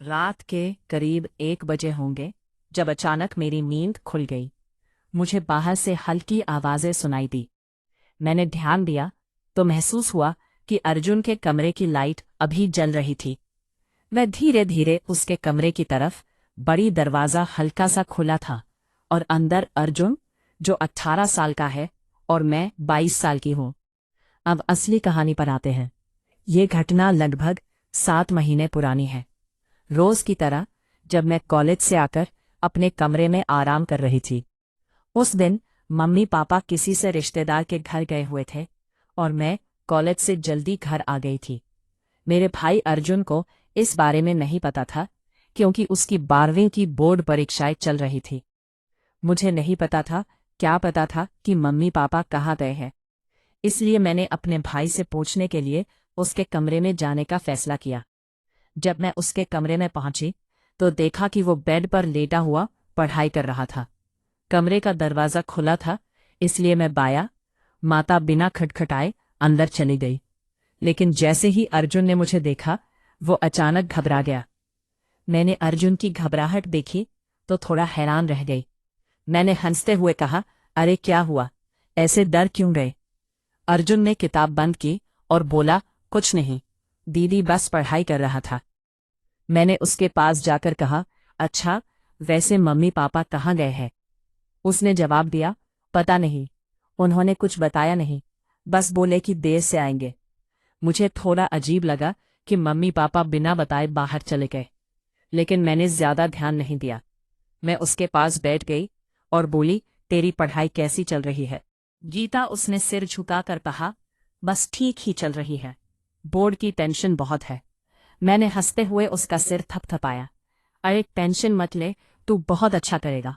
रात के करीब 1 बजे होंगे जब अचानक मेरी नींद खुल गई। मुझे बाहर से हल्की आवाजें सुनाई दी। मैंने ध्यान दिया तो महसूस हुआ कि अर्जुन के कमरे की लाइट अभी जल रही थी। मैं धीरे धीरे उसके कमरे की तरफ बड़ी दरवाज़ा हल्का सा खुला था और अंदर अर्जुन, जो 18 साल का है और मैं 22 साल की हूँ। अब असली कहानी पर आते हैं। ये घटना लगभग 7 महीने पुरानी है। रोज की तरह जब मैं कॉलेज से आकर अपने कमरे में आराम कर रही थी, उस दिन मम्मी पापा किसी से रिश्तेदार के घर गए हुए थे और मैं कॉलेज से जल्दी घर आ गई थी। मेरे भाई अर्जुन को इस बारे में नहीं पता था क्योंकि उसकी 12वीं की बोर्ड परीक्षाएं चल रही थी। मुझे नहीं पता था, क्या पता था कि मम्मी पापा कहाँ गए हैं। इसलिए मैंने अपने भाई से पूछने के लिए उसके कमरे में जाने का फैसला किया। जब मैं उसके कमरे में पहुंची तो देखा कि वो बेड पर लेटा हुआ पढ़ाई कर रहा था। कमरे का दरवाज़ा खुला था, इसलिए मैं बाया माता बिना खटखटाए अंदर चली गई। लेकिन जैसे ही अर्जुन ने मुझे देखा, वो अचानक घबरा गया। मैंने अर्जुन की घबराहट देखी तो थोड़ा हैरान रह गई। मैंने हंसते हुए कहा, अरे क्या हुआ, ऐसे डर क्यों गए? अर्जुन ने किताब बंद की और बोला, कुछ नहीं दीदी, बस पढ़ाई कर रहा था। मैंने उसके पास जाकर कहा, अच्छा, वैसे मम्मी पापा कहाँ गए हैं? उसने जवाब दिया, पता नहीं, उन्होंने कुछ बताया नहीं, बस बोले कि देर से आएंगे। मुझे थोड़ा अजीब लगा कि मम्मी पापा बिना बताए बाहर चले गए, लेकिन मैंने ज्यादा ध्यान नहीं दिया। मैं उसके पास बैठ गई और बोली, तेरी पढ़ाई कैसी चल रही है गीता? उसने सिर झुकाकर कहा, बस ठीक ही चल रही है, बोर्ड की टेंशन बहुत है। मैंने हंसते हुए उसका सिर थपथपाया। अरे टेंशन मत ले, तू बहुत अच्छा करेगा।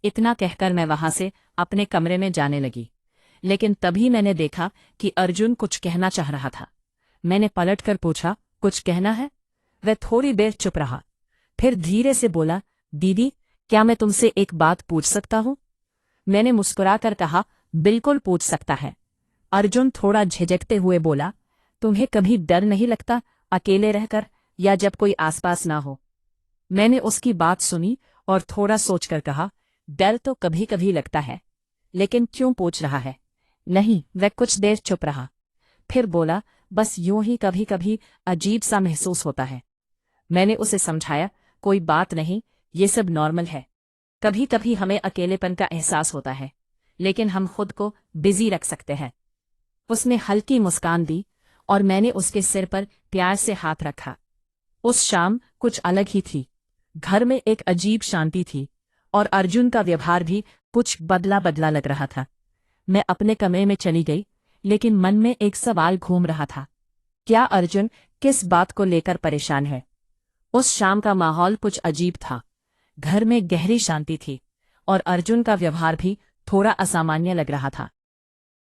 इतना कहकर मैं वहां से अपने कमरे में जाने लगी, लेकिन तभी मैंने देखा कि अर्जुन कुछ कहना चाह रहा था। मैंने पलटकर पूछा, कुछ कहना है? वह थोड़ी देर चुप रहा, फिर धीरे से बोला, दीदी, क्या मैं तुमसे एक बात पूछ सकता हूँ? मैंने मुस्कुराकर कहा, बिल्कुल पूछ सकता है। अर्जुन थोड़ा झिझकते हुए बोला, तुम्हें कभी डर नहीं लगता अकेले रहकर, या जब कोई आसपास ना हो? मैंने उसकी बात सुनी और थोड़ा सोचकर कहा, डर तो कभी कभी लगता है, लेकिन क्यों पूछ रहा है? नहीं। वह कुछ देर चुप रहा, फिर बोला, बस यूं ही कभी कभी अजीब सा महसूस होता है। मैंने उसे समझाया, कोई बात नहीं, ये सब नॉर्मल है। कभी कभी हमें अकेलेपन का एहसास होता है, लेकिन हम खुद को बिजी रख सकते हैं। उसने हल्की मुस्कान दी और मैंने उसके सिर पर प्यार से हाथ रखा। उस शाम कुछ अलग ही थी। घर में एक अजीब शांति थी और अर्जुन का व्यवहार भी कुछ बदला बदला लग रहा था। मैं अपने कमरे में चली गई, लेकिन मन में एक सवाल घूम रहा था, क्या अर्जुन किस बात को लेकर परेशान है? उस शाम का माहौल कुछ अजीब था। घर में गहरी शांति थी और अर्जुन का व्यवहार भी थोड़ा असामान्य लग रहा था।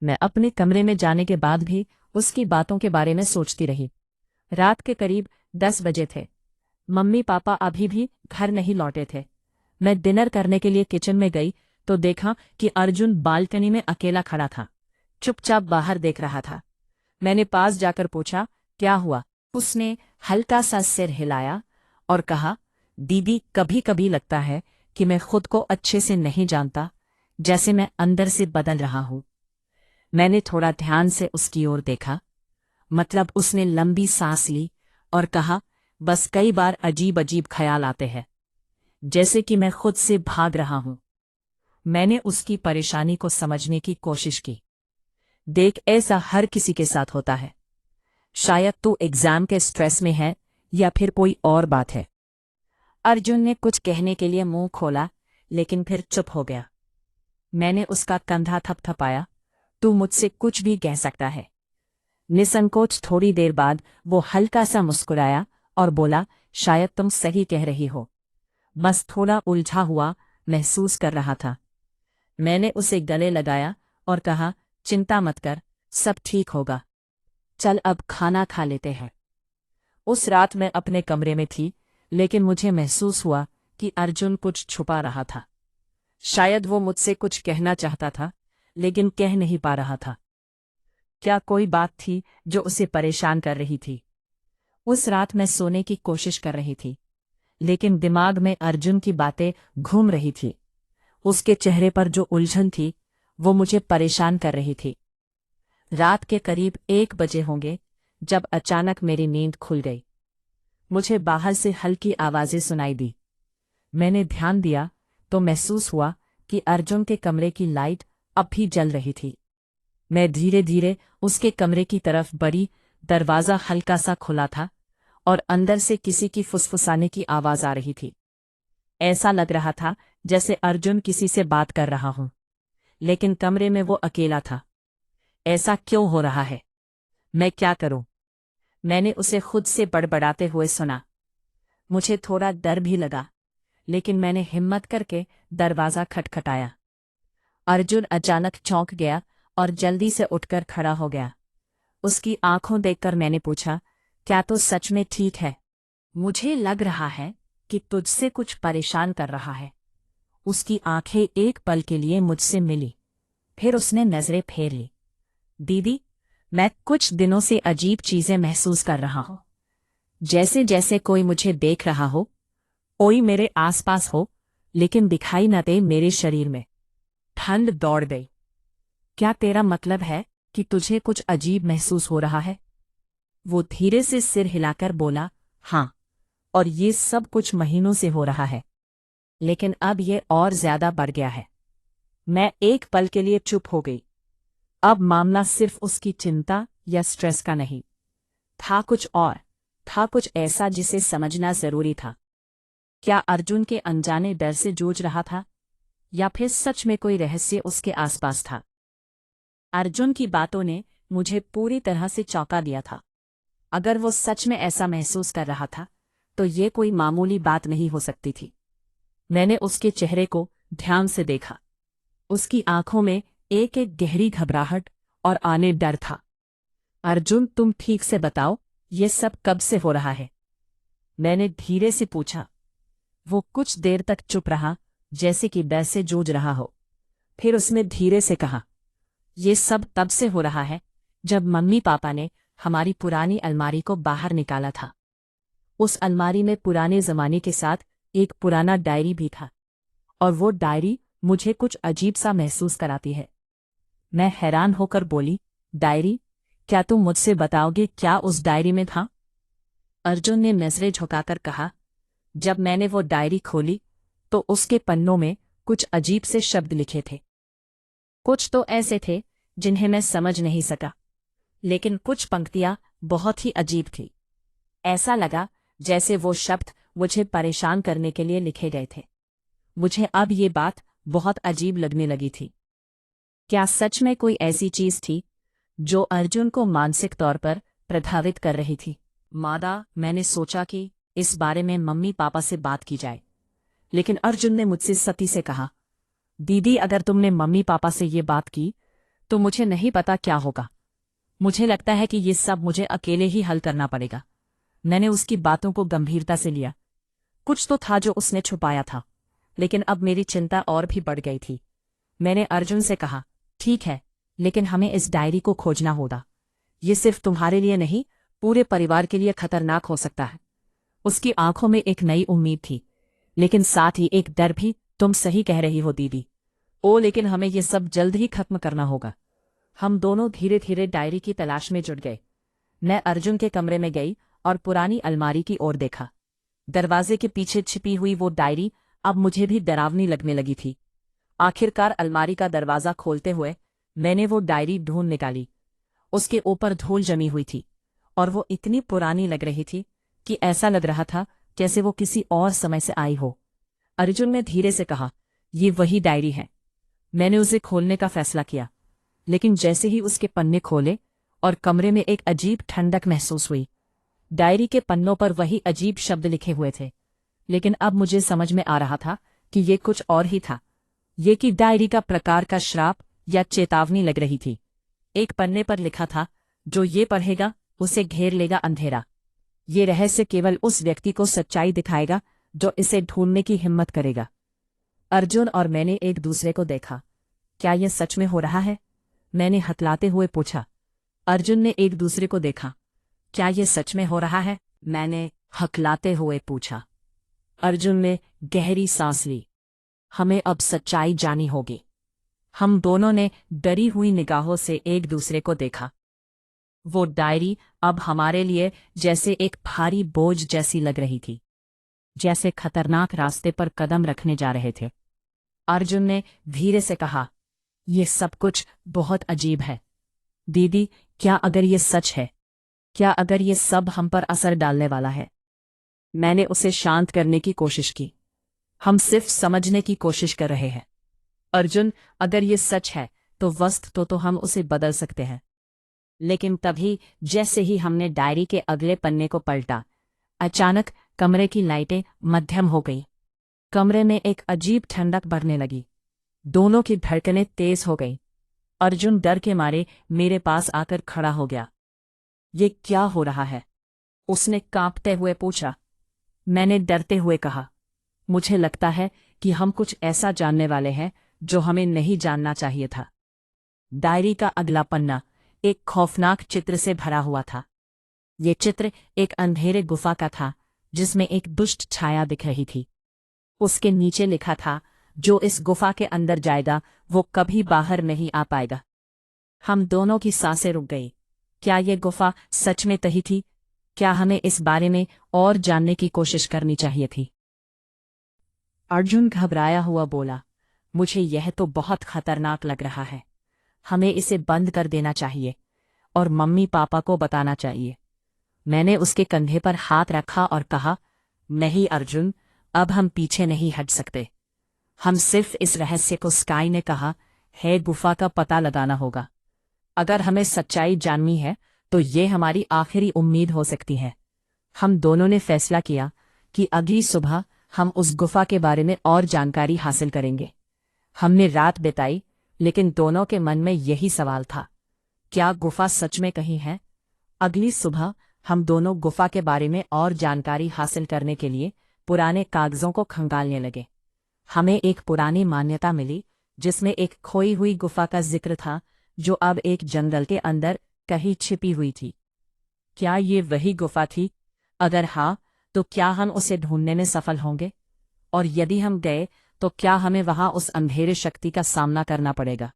मैं अपने कमरे में जाने के बाद भी उसकी बातों के बारे में सोचती रही। रात के करीब 10 बजे थे। मम्मी पापा अभी भी घर नहीं लौटे थे। मैं डिनर करने के लिए किचन में गई तो देखा कि अर्जुन बालकनी में अकेला खड़ा था, चुपचाप बाहर देख रहा था। मैंने पास जाकर पूछा, क्या हुआ? उसने हल्का सा सिर हिलाया और कहा, दीदी, कभी कभी लगता है कि मैं खुद को अच्छे से नहीं जानता, जैसे मैं अंदर से बदल रहा हूं। मैंने थोड़ा ध्यान से उसकी ओर देखा, मतलब उसने लंबी सांस ली और कहा, बस कई बार अजीब अजीब ख्याल आते हैं, जैसे कि मैं खुद से भाग रहा हूं। मैंने उसकी परेशानी को समझने की कोशिश की। देख, ऐसा हर किसी के साथ होता है। शायद तू एग्जाम के स्ट्रेस में है या फिर कोई और बात है। अर्जुन ने कुछ कहने के लिए मुंह खोला, लेकिन फिर चुप हो गया। मैंने उसका कंधा थपथपाया, तू मुझसे कुछ भी कह सकता है। निसंकोच थोड़ी देर बाद वो हल्का सा मुस्कुराया और बोला, शायद तुम सही कह रही हो, बस थोड़ा उलझा हुआ महसूस कर रहा था। मैंने उसे गले लगाया और कहा, चिंता मत कर, सब ठीक होगा। चल अब खाना खा लेते हैं। उस रात मैं अपने कमरे में थी, लेकिन मुझे महसूस हुआ कि अर्जुन कुछ छुपा रहा था। शायद वो मुझसे कुछ कहना चाहता था, लेकिन कह नहीं पा रहा था। क्या कोई बात थी जो उसे परेशान कर रही थी? उस रात मैं सोने की कोशिश कर रही थी, लेकिन दिमाग में अर्जुन की बातें घूम रही थी। उसके चेहरे पर जो उलझन थी वो मुझे परेशान कर रही थी। रात के करीब 1 बजे होंगे जब अचानक मेरी नींद खुल गई। मुझे बाहर से हल्की आवाजें सुनाई दी। मैंने ध्यान दिया तो महसूस हुआ कि अर्जुन के कमरे की लाइट अब भी जल रही थी। मैं धीरे धीरे उसके कमरे की तरफ बढ़ी। दरवाज़ा हल्का सा खुला था और अंदर से किसी की फुसफुसाने की आवाज आ रही थी। ऐसा लग रहा था जैसे अर्जुन किसी से बात कर रहा हूं, लेकिन कमरे में वो अकेला था। ऐसा क्यों हो रहा है? मैं क्या करूं? मैंने उसे खुद से बड़बड़ाते हुए सुना। मुझे थोड़ा डर भी लगा, लेकिन मैंने हिम्मत करके दरवाज़ा खटखटाया। अर्जुन अचानक चौंक गया और जल्दी से उठकर खड़ा हो गया। उसकी आंखों देखकर मैंने पूछा, क्या तो सच में ठीक है? मुझे लग रहा है कि तुझसे कुछ परेशान कर रहा है। उसकी आंखें एक पल के लिए मुझसे मिली, फिर उसने नजरें फेर ली। दीदी, मैं कुछ दिनों से अजीब चीजें महसूस कर रहा हूं। जैसे जैसे कोई मुझे देख रहा हो, कोई मेरे आसपास हो, लेकिन दिखाई न दे। मेरे शरीर में ठंड दौड़ गई। क्या तेरा मतलब है कि तुझे कुछ अजीब महसूस हो रहा है? वो धीरे से सिर हिलाकर बोला, हाँ, और ये सब कुछ महीनों से हो रहा है, लेकिन अब ये और ज्यादा बढ़ गया है। मैं एक पल के लिए चुप हो गई। अब मामला सिर्फ उसकी चिंता या स्ट्रेस का नहीं था, कुछ और था, कुछ ऐसा जिसे समझना जरूरी था। क्या अर्जुन के अनजाने डर से जूझ रहा था, या फिर सच में कोई रहस्य उसके आसपास था? अर्जुन की बातों ने मुझे पूरी तरह से चौंका दिया था। अगर वो सच में ऐसा महसूस कर रहा था, तो ये कोई मामूली बात नहीं हो सकती थी। मैंने उसके चेहरे को ध्यान से देखा। उसकी आंखों में एक एक गहरी घबराहट और आने डर था। अर्जुन, तुम ठीक से बताओ, ये सब कब से हो रहा है? मैंने धीरे से पूछा। वो कुछ देर तक चुप रहा, जैसे कि डर से जूझ रहा हो। फिर उसने धीरे से कहा, ये सब तब से हो रहा है जब मम्मी पापा ने हमारी पुरानी अलमारी को बाहर निकाला था। उस अलमारी में पुराने जमाने के साथ एक पुराना डायरी भी था, और वो डायरी मुझे कुछ अजीब सा महसूस कराती है। मैं हैरान होकर बोली, डायरी? क्या तुम मुझसे बताओगे क्या उस डायरी में था? अर्जुन ने नजरें झुकाकर कहा, जब मैंने वो डायरी खोली तो उसके पन्नों में कुछ अजीब से शब्द लिखे थे। कुछ तो ऐसे थे जिन्हें मैं समझ नहीं सका, लेकिन कुछ पंक्तियां बहुत ही अजीब थी। ऐसा लगा जैसे वो शब्द मुझे परेशान करने के लिए लिखे गए थे। मुझे अब ये बात बहुत अजीब लगने लगी थी। क्या सच में कोई ऐसी चीज थी जो अर्जुन को मानसिक तौर पर प्रभावित कर रही थी? मादा, मैंने सोचा कि इस बारे में मम्मी पापा से बात की जाए, लेकिन अर्जुन ने मुझसे सती से कहा, दीदी, अगर तुमने मम्मी पापा से ये बात की तो मुझे नहीं पता क्या होगा। मुझे लगता है कि ये सब मुझे अकेले ही हल करना पड़ेगा। मैंने उसकी बातों को गंभीरता से लिया। कुछ तो था जो उसने छुपाया था, लेकिन अब मेरी चिंता और भी बढ़ गई थी। मैंने अर्जुन से कहा, ठीक है, लेकिन हमें इस डायरी को खोजना होगा। ये सिर्फ तुम्हारे लिए नहीं, पूरे परिवार के लिए खतरनाक हो सकता है। उसकी आंखों में एक नई उम्मीद थी, लेकिन साथ ही एक डर भी। तुम सही कह रही हो दीदी। ओ, लेकिन हमें ये सब जल्द ही खत्म करना होगा। हम दोनों धीरे धीरे डायरी की तलाश में जुट गए। मैं अर्जुन के कमरे में गई और पुरानी अलमारी की ओर देखा। दरवाजे के पीछे छिपी हुई वो डायरी अब मुझे भी डरावनी लगने लगी थी। आखिरकार अलमारी का दरवाजा खोलते हुए मैंने वो डायरी ढूंढ निकाली। उसके ऊपर धूल जमी हुई थी, और वो इतनी पुरानी लग रही थी कि ऐसा लग रहा था जैसे वो किसी और समय से आई हो। अर्जुन ने धीरे से कहा, ये वही डायरी है। मैंने उसे खोलने का फैसला किया, लेकिन जैसे ही उसके पन्ने खोले और कमरे में एक अजीब ठंडक महसूस हुई। डायरी के पन्नों पर वही अजीब शब्द लिखे हुए थे, लेकिन अब मुझे समझ में आ रहा था कि ये कुछ और ही था। ये कि डायरी का प्रकार का श्राप या चेतावनी लग रही थी। एक पन्ने पर लिखा था, जो ये पढ़ेगा उसे घेर लेगा अंधेरा। ये रहस्य केवल उस व्यक्ति को सच्चाई दिखाएगा जो इसे ढूंढने की हिम्मत करेगा। अर्जुन और मैंने एक दूसरे को देखा। क्या यह सच में हो रहा है? मैंने हतलाते हुए पूछा। अर्जुन ने एक दूसरे को देखा। क्या यह सच में हो रहा है? मैंने हकलाते हुए पूछा। अर्जुन ने गहरी सांस ली। हमें अब सच्चाई जानी होगी। हम दोनों ने डरी हुई निगाहों से एक दूसरे को देखा। वो डायरी अब हमारे लिए जैसे एक भारी बोझ जैसी लग रही थी, जैसे खतरनाक रास्ते पर कदम रखने जा रहे थे। अर्जुन ने धीरे से कहा, "यह सब कुछ बहुत अजीब है दीदी। क्या अगर ये सच है? क्या अगर ये सब हम पर असर डालने वाला है?" मैंने उसे शांत करने की कोशिश की। हम सिर्फ समझने की कोशिश कर रहे हैं। अर्जुन, अगर ये सच है तो वस्त तो हम उसे बदल सकते हैं। लेकिन तभी जैसे ही हमने डायरी के अगले पन्ने को पलटा, अचानक कमरे की लाइटें मध्यम हो गई। कमरे में एक अजीब ठंडक बढ़ने लगी। दोनों की धड़कनें तेज हो गई। अर्जुन डर के मारे मेरे पास आकर खड़ा हो गया। "ये क्या हो रहा है?" उसने कांपते हुए पूछा। मैंने डरते हुए कहा, "मुझे लगता है कि हम कुछ ऐसा जानने वाले हैं जो हमें नहीं जानना चाहिए था।" डायरी का अगला पन्ना एक खौफनाक चित्र से भरा हुआ था। ये चित्र एक अंधेरे गुफा का था जिसमें एक दुष्ट छाया दिख रही थी। उसके नीचे लिखा था, "जो इस गुफा के अंदर जाएगा वो कभी बाहर नहीं आ पाएगा।" हम दोनों की सांसें रुक गई। क्या ये गुफा सच में तही थी? क्या हमें इस बारे में और जानने की कोशिश करनी चाहिए थी? अर्जुन घबराया हुआ बोला, "मुझे यह तो बहुत खतरनाक लग रहा है। हमें इसे बंद कर देना चाहिए और मम्मी पापा को बताना चाहिए।" मैंने उसके कंधे पर हाथ रखा और कहा, "नहीं अर्जुन, अब हम पीछे नहीं हट सकते। हम सिर्फ इस रहस्य को स्काई ने कहा है गुफा का पता लगाना होगा। अगर हमें सच्चाई जाननी है तो ये हमारी आखिरी उम्मीद हो सकती है।" हम दोनों ने फैसला किया कि अगली सुबह हम उस गुफा के बारे में और जानकारी हासिल करेंगे। हमने रात बिताई, लेकिन दोनों के मन में यही सवाल था, क्या गुफा सच में कहीं है? अगली सुबह हम दोनों गुफा के बारे में और जानकारी हासिल करने के लिए पुराने कागजों को खंगालने लगे। हमें एक पुरानी मान्यता मिली जिसमें एक खोई हुई गुफा का जिक्र था जो अब एक जंगल के अंदर कहीं छिपी हुई थी। क्या ये वही गुफा थी? अगर हाँ, तो क्या हम उसे ढूंढने में सफल होंगे? और यदि हम गए तो क्या हमें वहां उस अंधेरे शक्ति का सामना करना पड़ेगा?